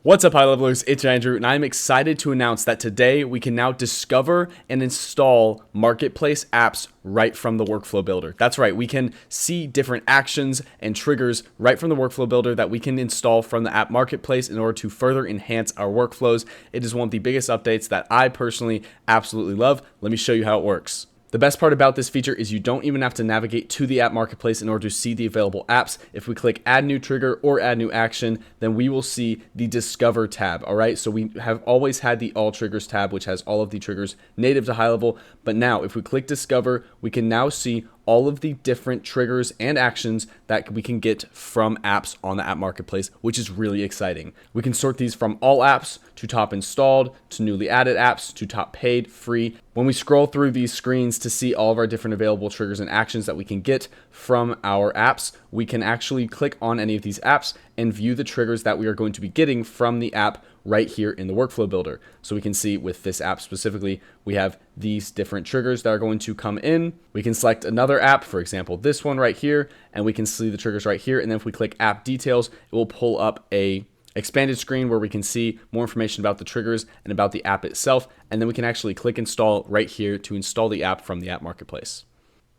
What's up, high levelers? It's Andrew, and I'm excited to announce that today we can now discover and install marketplace apps right from the workflow builder. That's right, we can see different actions and triggers right from the workflow builder that we can install from the app marketplace in order to further enhance our workflows. It is one of the biggest updates that I personally absolutely love. Let me show you how it works. The best part about this feature is you don't even have to navigate to the app marketplace in order to see the available apps. If we click add new trigger or add new action, then we will see the discover tab. All right. So we have always had the all triggers tab, which has all of the triggers native to HighLevel. But now if we click discover, we can now see all of the different triggers and actions that we can get from apps on the app marketplace, which is really exciting. We can sort these from all apps to top installed to newly added apps to top paid, free. When we scroll through these screens to see all of our different available triggers and actions that we can get from our apps, we can actually click on any of these apps and view the triggers that we are going to be getting from the app right here in the workflow builder. So we can see with this app specifically, we have these different triggers that are going to come in. We can select another app, for example, this one right here, and we can see the triggers right here. And then if we click app details, it will pull up a expanded screen where we can see more information about the triggers and about the app itself. And then we can actually click install right here to install the app from the app marketplace.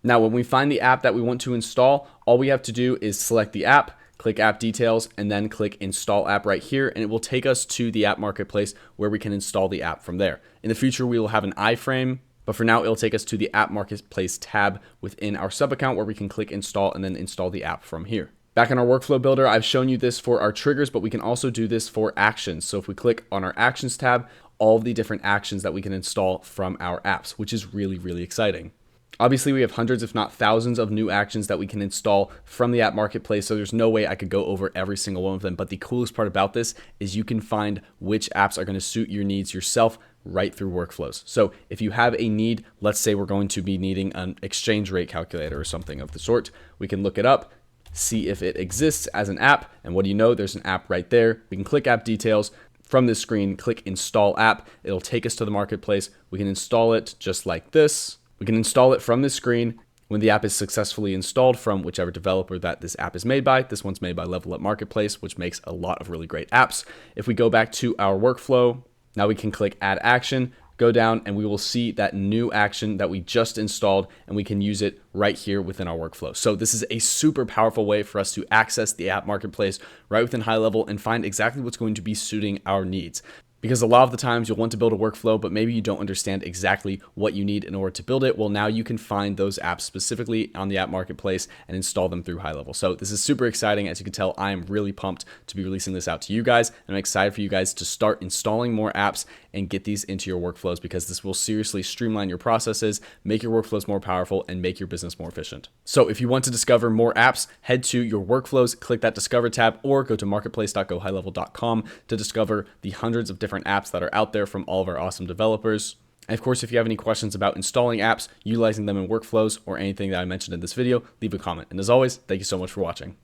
Now, when we find the app that we want to install, all we have to do is select the app, click app details, and then click install app right here, and it will take us to the app marketplace where we can install the app from there. In the future, we will have an iframe, but for now, it'll take us to the app marketplace tab within our sub account where we can click install and then install the app from here. Back in our workflow builder, I've shown you this for our triggers, but we can also do this for actions. So if we click on our actions tab, all of the different actions that we can install from our apps, which is really, really exciting. Obviously, we have hundreds, if not thousands, of new actions that we can install from the app marketplace, so there's no way I could go over every single one of them. But the coolest part about this is you can find which apps are going to suit your needs yourself right through workflows. So if you have a need, let's say we're going to be needing an exchange rate calculator or something of the sort, we can look it up, see if it exists as an app, and what do you know, there's an app right there. We can click app details. From this screen, click install app. It'll take us to the marketplace. We can install it just like this. We can install it from this screen when the app is successfully installed from whichever developer that this app is made by. This one's made by Level Up Marketplace, which makes a lot of really great apps. If we go back to our workflow, now we can click add action, go down, and we will see that new action that we just installed, and we can use it right here within our workflow. So this is a super powerful way for us to access the app marketplace right within HighLevel and find exactly what's going to be suiting our needs. Because a lot of the times you'll want to build a workflow, but maybe you don't understand exactly what you need in order to build it. Well, now you can find those apps specifically on the app marketplace and install them through HighLevel. So this is super exciting. As you can tell, I am really pumped to be releasing this out to you guys. And I'm excited for you guys to start installing more apps and get these into your workflows, because this will seriously streamline your processes, make your workflows more powerful, and make your business more efficient. So if you want to discover more apps, head to your workflows, click that discover tab, or go to marketplace.gohighlevel.com to discover the hundreds of different apps that are out there from all of our awesome developers. And of course, if you have any questions about installing apps, utilizing them in workflows, or anything that I mentioned in this video, leave a comment. And as always, thank you so much for watching.